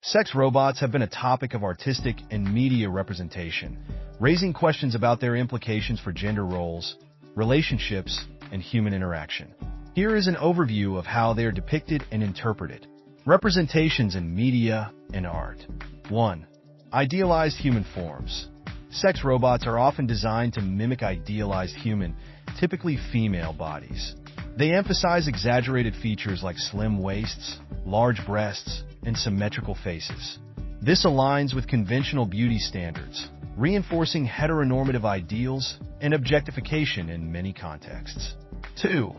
Sex robots have been a topic of artistic and media representation, raising questions about their implications for gender roles, relationships, and human interaction. Here is an overview of how they are depicted and interpreted. Representations in media and art. 1. Idealized human forms. Sex robots are often designed to mimic idealized human, typically female bodies. They emphasize exaggerated features like slim waists, large breasts, and symmetrical faces. This aligns with conventional beauty standards, reinforcing heteronormative ideals and objectification in many contexts. 2.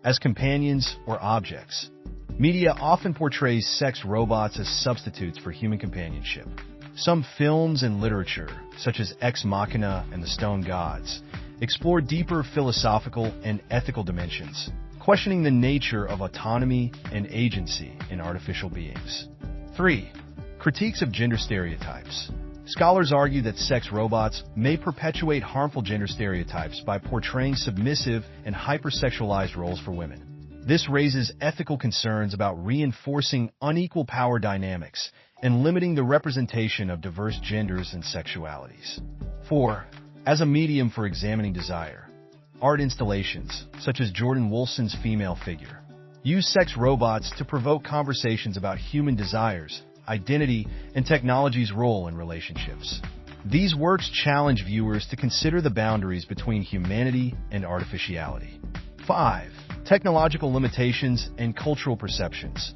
As companions or objects. Media often portrays sex robots as substitutes for human companionship. Some films and literature, such as Ex Machina and the Stone Gods, explore deeper philosophical and ethical dimensions, questioning the nature of autonomy and agency in artificial beings. 3. Critiques of gender stereotypes. Scholars argue that sex robots may perpetuate harmful gender stereotypes by portraying submissive and hypersexualized roles for women. This raises ethical concerns about reinforcing unequal power dynamics and limiting the representation of diverse genders and sexualities. 4. As a medium for examining desire. Art installations, such as Jordan Wolfson's female figure, use sex robots to provoke conversations about human desires, identity, and technology's role in relationships. These works challenge viewers to consider the boundaries between humanity and artificiality. 5. Technological limitations and cultural perceptions.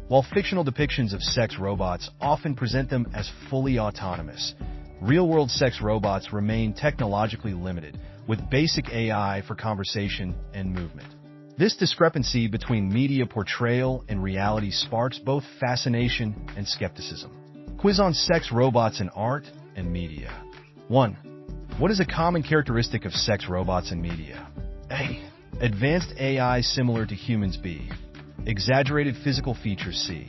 While fictional depictions of sex robots often present them as fully autonomous, real-world sex robots remain technologically limited, with basic AI for conversation and movement. This discrepancy between media portrayal and reality sparks both fascination and skepticism. Quiz on sex robots in art and media. 1. What is a common characteristic of sex robots in media? A. Advanced AI similar to humans. B. Exaggerated physical features. C.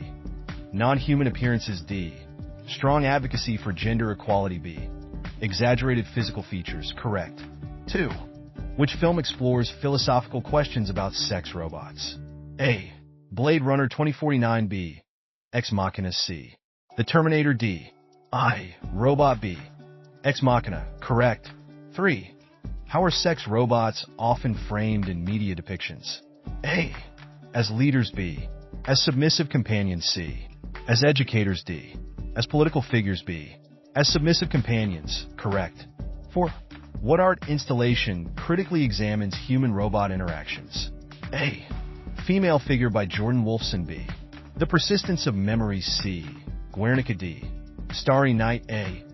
Non-human appearances. D. Strong advocacy for gender equality. B. Exaggerated physical features. Correct. 2. Which film explores philosophical questions about sex robots? A. Blade Runner 2049. B. Ex Machina. C. The Terminator. D. I. Robot. B. Ex Machina. Correct. 3. How are sex robots often framed in media depictions? A. As leaders. B. As submissive companions. C. As educators. D. As political figures. B. As submissive companions. Correct. 4. What art installation critically examines human-robot interactions? A. Female Figure by Jordan Wolfson. B. The Persistence of Memories. C. Guernica. D. Starry Night. A.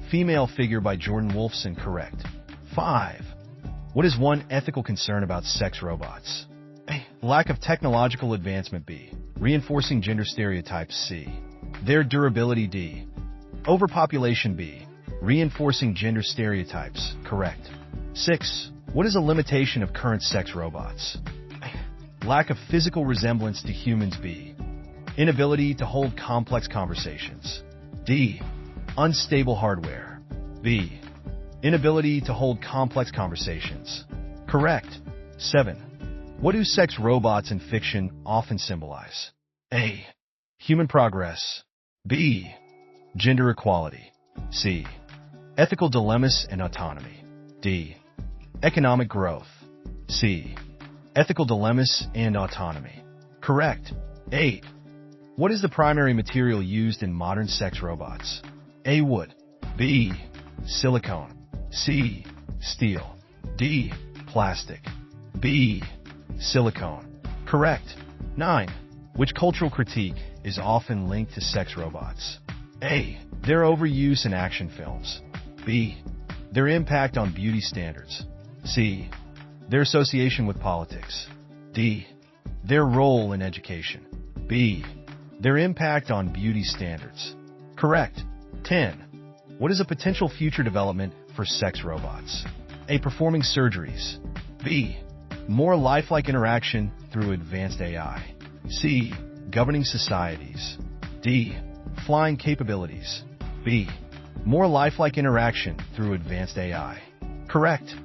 Female Figure by Jordan Wolfson. Correct. 5. What is one ethical concern about sex robots? A. Lack of technological advancement. B. Reinforcing gender stereotypes. C. Their durability. D. Overpopulation. B. Reinforcing gender stereotypes. Correct. 6. What is a limitation of current sex robots? A. Lack of physical resemblance to humans. B. Inability to hold complex conversations. D. Unstable hardware. B. Inability to hold complex conversations. Correct. 7. What do sex robots in fiction often symbolize? A. Human progress. B. Gender equality. C. Ethical dilemmas and autonomy. D. Economic growth. C. Ethical dilemmas and autonomy. Correct. 8. What is the primary material used in modern sex robots? A. Wood. B. Silicone. C. Steel. D. Plastic. B. Silicone. Correct. 9. Which cultural critique is often linked to sex robots? A. Their overuse in action films. B. Their impact on beauty standards. C. Their association with politics. D. Their role in education. B. Their impact on beauty standards. Correct. 10. What is a potential future development for sex robots? A. Performing surgeries. B. More lifelike interaction through advanced AI. C. Governing societies. D. Flying capabilities. B. More lifelike interaction through advanced AI. Correct.